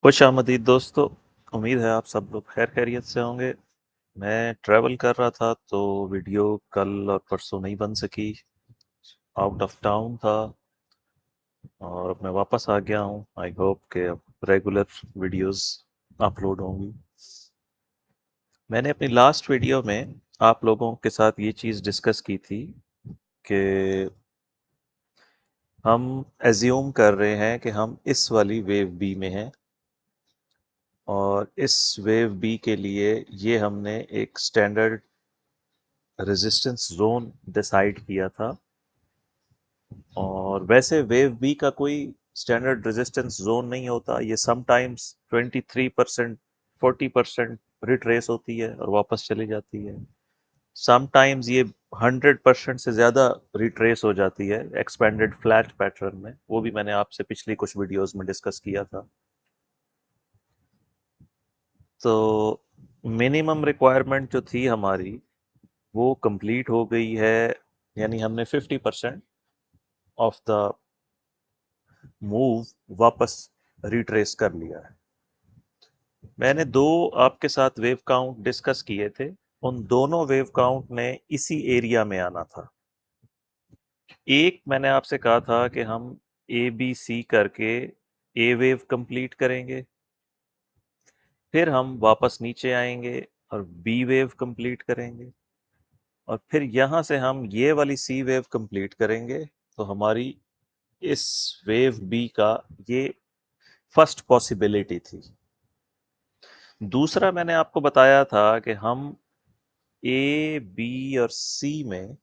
खुश आमदीद दोस्तों। उम्मीद है आप सब लोग खैर खैरियत से होंगे। मैं ट्रैवल कर रहा था तो वीडियो कल और परसों नहीं बन सकी। आउट ऑफ टाउन था और अब मैं वापस आ गया हूँ। आई होप कि अब रेगुलर वीडियोस अपलोड होंगी। मैंने अपनी लास्ट वीडियो में आप लोगों के साथ ये चीज़ डिस्कस की थी कि हम एज्यूम कर रहे हैं कि हम इस वाली वेव बी में हैं और इस वेव बी के लिए ये हमने एक स्टैंडर्ड रेजिस्टेंस जोन डिसाइड किया था। और वैसे वेव बी का कोई स्टैंडर्ड रेजिस्टेंस जोन नहीं होता। ये समटाइम्स 23%, 40% रिट्रेस होती है और वापस चली जाती है। समटाइम्स ये 100% से ज़्यादा रिट्रेस हो जाती है एक्सपेंडेड फ्लैट पैटर्न में। वो भी मैंने आपसे पिछली कुछ वीडियोस में डिस्कस किया था। तो मिनिमम रिक्वायरमेंट जो थी हमारी वो कंप्लीट हो गई है। यानी हमने 50% ऑफ द मूव वापस रिट्रेस कर लिया है। मैंने दो आपके साथ वेव काउंट डिस्कस किए थे। उन दोनों वेव काउंट ने इसी एरिया में आना था। एक मैंने आपसे कहा था कि हम ए बी सी करके ए वेव कंप्लीट करेंगे, फिर हम वापस नीचे आएंगे और बी वेव कंप्लीट करेंगे, और फिर यहां से हम ये वाली सी वेव कंप्लीट करेंगे। तो हमारी इस वेव बी का ये फर्स्ट पॉसिबिलिटी थी। दूसरा मैंने आपको बताया था कि हम ए बी और सी में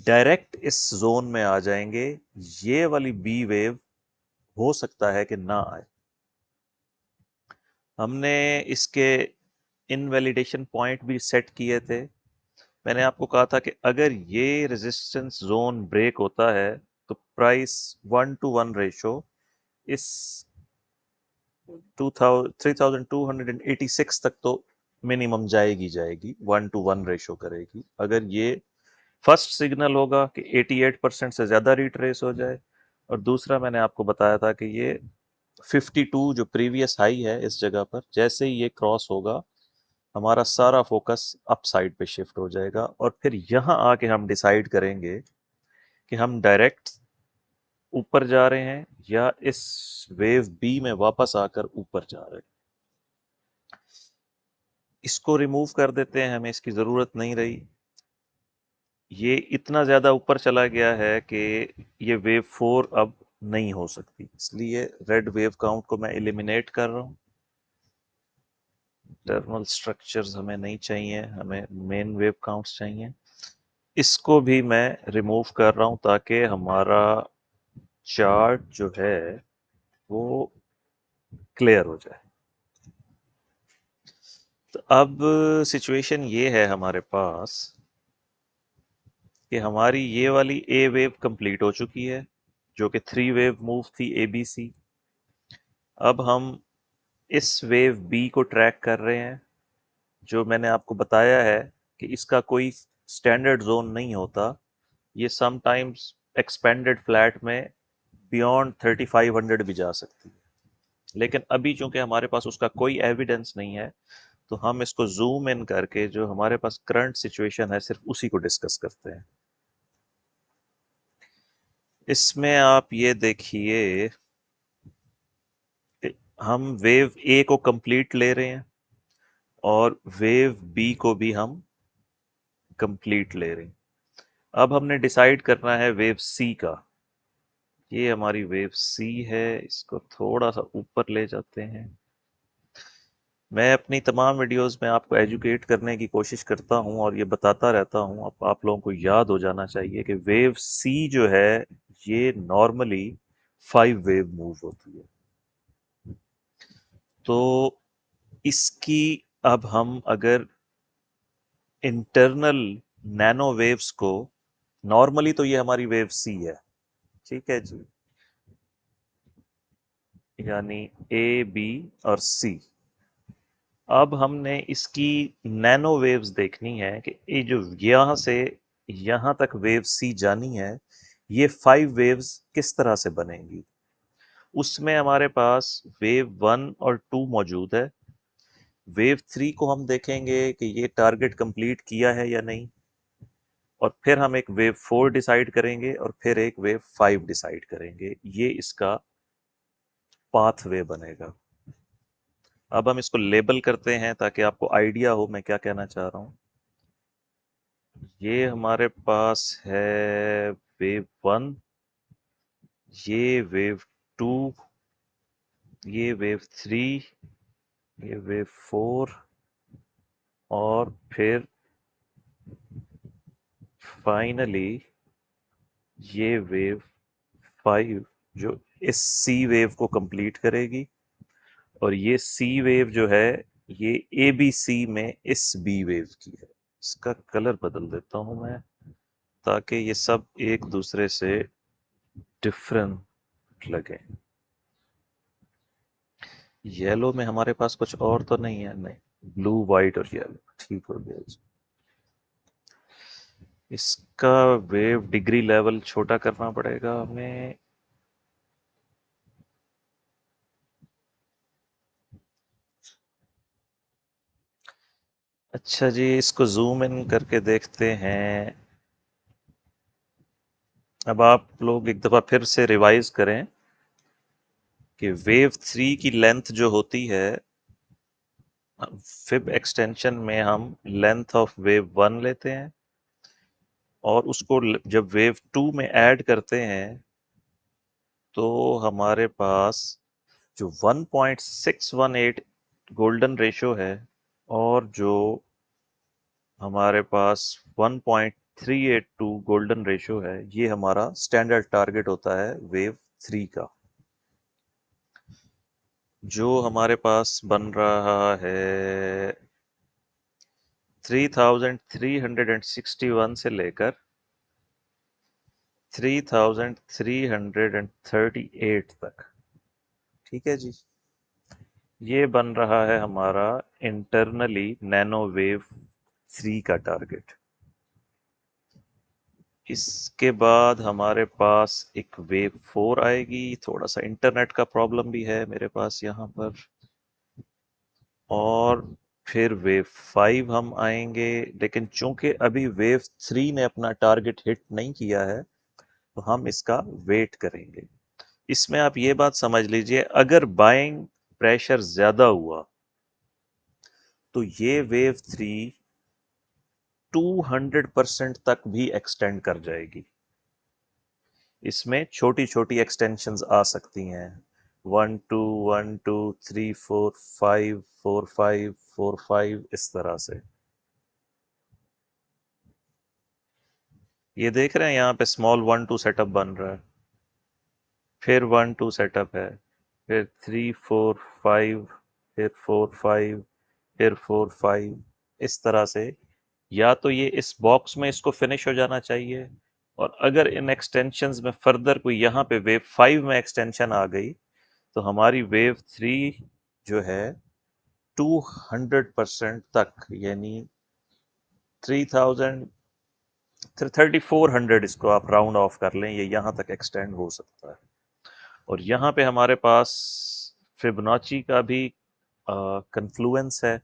डायरेक्ट इस जोन में आ जाएंगे। ये वाली बी वेव हो सकता है कि ना आए। हमने इसके इनवैलिडेशन पॉइंट भी सेट किए थे। मैंने आपको कहा था कि अगर ये रेजिस्टेंस जोन ब्रेक होता है तो प्राइस 1:1 रेशो इस 3286 तक तो मिनिमम जाएगी जाएगी, 1:1 रेशो करेगी। अगर ये फर्स्ट सिग्नल होगा कि 88% से ज़्यादा रिट्रेस हो जाए, और दूसरा मैंने आपको बताया था कि ये 52 जो प्रीवियस हाई है इस जगह पर, जैसे ही ये क्रॉस होगा हमारा सारा फोकस अप साइड पे शिफ्ट हो जाएगा, और फिर यहाँ आके हम डिसाइड करेंगे कि हम डायरेक्ट ऊपर जा रहे हैं या इस वेव बी में वापस आकर ऊपर जा रहे हैं। इसको रिमूव कर देते हैं, हमें इसकी ज़रूरत नहीं रही। ये इतना ज़्यादा ऊपर चला गया है कि ये वेव 4 अब नहीं हो सकती, इसलिए रेड वेव काउंट को मैं एलिमिनेट कर रहा हूँ। टर्मिनल स्ट्रक्चर्स हमें नहीं चाहिए, हमें मेन वेव काउंट्स चाहिए। इसको भी मैं रिमूव कर रहा हूँ ताकि हमारा चार्ट जो है वो क्लियर हो जाए। तो अब सिचुएशन ये है हमारे पास कि हमारी ये वाली ए वेव कंप्लीट हो चुकी है जो कि 3 वेव मूव थी ए बी सी। अब हम इस वेव बी को ट्रैक कर रहे हैं, जो मैंने आपको बताया है कि इसका कोई स्टैंडर्ड जोन नहीं होता। ये समटाइम्स एक्सपेंडेड फ्लैट में बियॉन्ड 3500 भी जा सकती है। लेकिन अभी चूंकि हमारे पास उसका कोई एविडेंस नहीं है, तो हम इसको जूम इन करके जो हमारे पास करंट सिचुएशन है सिर्फ उसी को डिस्कस करते हैं। इसमें आप ये देखिए, हम वेव ए को कंप्लीट ले रहे हैं और वेव बी को भी हम कंप्लीट ले रहे हैं। अब हमने डिसाइड करना है वेव सी का। ये हमारी वेव सी है, इसको थोड़ा सा ऊपर ले जाते हैं। मैं अपनी तमाम वीडियोस में आपको एजुकेट करने की कोशिश करता हूं और ये बताता रहता हूं। अब आप लोगों को याद हो जाना चाहिए कि वेव सी जो है ये नॉर्मली 5 वेव मूव होती है। तो इसकी अब हम अगर इंटरनल नैनो वेव्स को, नॉर्मली तो ये हमारी वेव सी है, ठीक है जी, यानी ए बी और सी। अब हमने इसकी नैनो वेव्स देखनी है कि ये जो यहां से यहां तक वेव सी जानी है, ये 5 वेव्स किस तरह से बनेंगी। उसमें हमारे पास वेव 1 और 2 मौजूद है। वेव 3 को हम देखेंगे कि ये टारगेट कंप्लीट किया है या नहीं, और फिर हम एक वेव 4 डिसाइड करेंगे और फिर एक वेव 5 डिसाइड करेंगे। ये इसका पाथवे बनेगा। अब हम इसको लेबल करते हैं ताकि आपको आइडिया हो मैं क्या कहना चाह रहा हूँ। ये हमारे पास है वेव 1, ये वेव 2, ये वेव 3, ये वेव 4, और फिर फाइनली ये वेव 5 जो इस सी वेव को कंप्लीट करेगी। और ये सी वेव जो है ये ए बी सी में इस बी वेव की है। इसका कलर बदल देता हूं मैं ताकि ये सब एक दूसरे से डिफरेंट लगे। येलो में हमारे पास कुछ और तो नहीं है? नहीं, ब्लू वाइट और येलो ठीक हो गया जी। इसका वेव डिग्री लेवल छोटा करना पड़ेगा हमें। अच्छा जी, इसको जूम इन करके देखते हैं। अब आप लोग एक दफा फिर से रिवाइज करें कि वेव 3 की लेंथ जो होती है, फिब एक्सटेंशन में हम लेंथ ऑफ वेव 1 लेते हैं और उसको जब वेव 2 में ऐड करते हैं तो हमारे पास जो 1.618 गोल्डन रेशो है और जो हमारे पास 1.382 गोल्डन रेशो है, ये हमारा स्टैंडर्ड टारगेट होता है वेव 3 का। जो हमारे पास बन रहा है 3361 से लेकर 3338 तक। ठीक है जी। ये बन रहा है हमारा इंटरनली नैनो वेव 3 का टारगेट। इसके बाद हमारे पास एक वेव 4 आएगी। थोड़ा सा इंटरनेट का प्रॉब्लम भी है मेरे पास यहाँ पर। और फिर वेव 5 हम आएंगे, लेकिन चूंकि अभी वेव 3 ने अपना टारगेट हिट नहीं किया है तो हम इसका वेट करेंगे। इसमें आप ये बात समझ लीजिए, अगर बाइंग प्रेशर ज्यादा हुआ तो ये वेव 3 200% तक भी एक्सटेंड कर जाएगी। इसमें छोटी छोटी एक्सटेंशंस आ सकती हैं, 1 2 1 2 3 4 5 4 5 4 5 इस तरह से। ये देख रहे हैं यहाँ पे स्मॉल 1 2 सेटअप बन रहा है, फिर 1 2 सेटअप है, फिर 3 4 5, फिर 4 5, फिर 4 5, इस तरह से। या तो ये इस बॉक्स में इसको फिनिश हो जाना चाहिए, और अगर इन एक्सटेंशंस में फर्दर कोई यहाँ पे वेव 5 में एक्सटेंशन आ गई तो हमारी वेव 3 जो है 200% तक, यानी 3000 3400, इसको आप राउंड ऑफ कर लें, ये यहाँ तक एक्सटेंड हो सकता है। और यहाँ पे हमारे पास फिबोनाची का भी कन्फ्लुएंस है।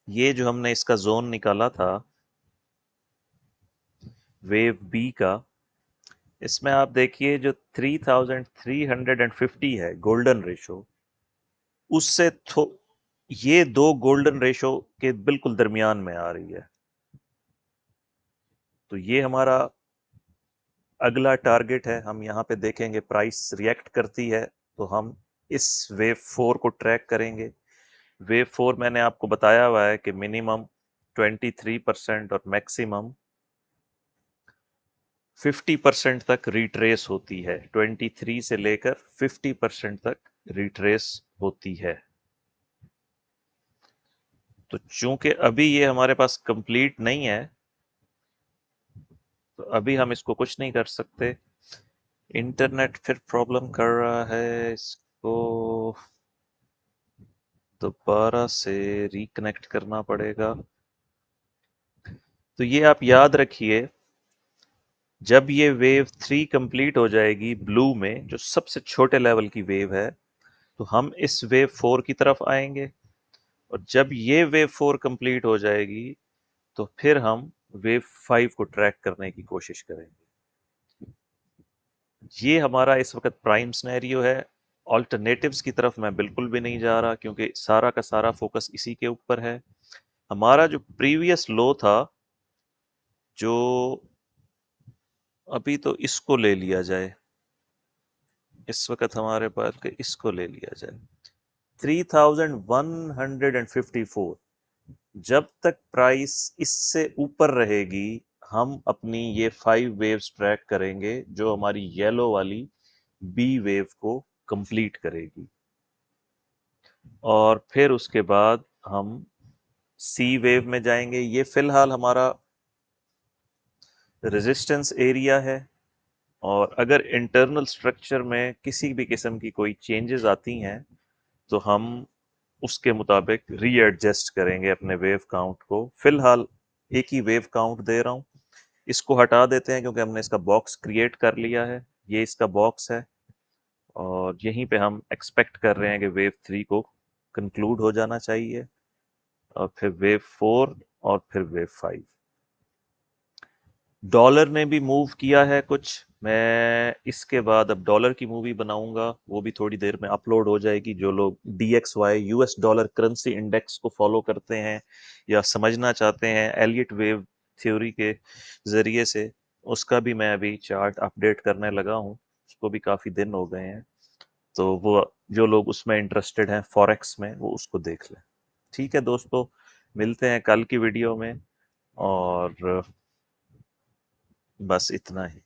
ये जो हमने इसका जोन निकाला था वेव बी का, इसमें आप देखिए जो 3350 है गोल्डन रेशो, उससे ये दो गोल्डन रेशो के बिल्कुल दरमियान में आ रही है। तो ये हमारा अगला टारगेट है। हम यहाँ पे देखेंगे प्राइस रिएक्ट करती है तो हम इस वेव 4 को ट्रैक करेंगे। वेव 4 मैंने आपको बताया हुआ है कि मिनिमम 23% और मैक्सिमम 50% तक रिट्रेस होती है। 23 से लेकर 50% तक रिट्रेस होती है। तो चूंकि अभी ये हमारे पास कंप्लीट नहीं है तो अभी हम इसको कुछ नहीं कर सकते। इंटरनेट फिर प्रॉब्लम कर रहा है, इसको दोबारा से रिकनेक्ट करना पड़ेगा। तो ये आप याद रखिए जब ये वेव 3 कंप्लीट हो जाएगी ब्लू में, जो सबसे छोटे लेवल की वेव है, तो हम इस वेव 4 की तरफ आएंगे, और जब ये वेव 4 कंप्लीट हो जाएगी तो फिर हम वेव 5 को ट्रैक करने की कोशिश करेंगे। ये हमारा इस वक्त प्राइम सिनेरियो है। ऑल्टरनेटिव्स की तरफ मैं बिल्कुल भी नहीं जा रहा, क्योंकि सारा का सारा फोकस इसी के ऊपर है। हमारा जो प्रीवियस लो था, जो अभी तो इसको ले लिया जाए, इस वक्त हमारे पास के इसको ले लिया जाए 3154। जब तक प्राइस इससे ऊपर रहेगी, हम अपनी ये 5 वेव्स ट्रैक करेंगे, जो हमारी येलो वाली बी वेव को कंप्लीट करेगी, और फिर उसके बाद हम सी वेव में जाएंगे। ये फिलहाल हमारा रेजिस्टेंस एरिया है, और अगर इंटरनल स्ट्रक्चर में किसी भी किस्म की कोई चेंजेस आती हैं, तो हम उसके मुताबिक रीएडजस्ट करेंगे अपने वेव काउंट को। फिलहाल एक ही वेव काउंट दे रहा हूँ। इसको हटा देते हैं, क्योंकि हमने इसका बॉक्स क्रिएट कर लिया है। ये इसका बॉक्स है, और यहीं पे हम एक्सपेक्ट कर रहे हैं कि वेव 3 को कंक्लूड हो जाना चाहिए, और फिर वेव 4, और फिर वेव 5। डॉलर ने भी मूव किया है कुछ। मैं इसके बाद अब डॉलर की मूवी बनाऊंगा, वो भी थोड़ी देर में अपलोड हो जाएगी। जो लोग DXY US dollar currency index को फॉलो करते हैं या समझना चाहते हैं एलियट वेव थ्योरी के जरिए से, उसका भी मैं अभी चार्ट अपडेट करने लगा हूँ। उसको भी काफी दिन हो गए हैं, तो वो जो लोग उसमें इंटरेस्टेड हैं फॉरेक्स में, वो उसको देख लें। ठीक है दोस्तों, मिलते हैं कल की वीडियो में, और बस इतना ही।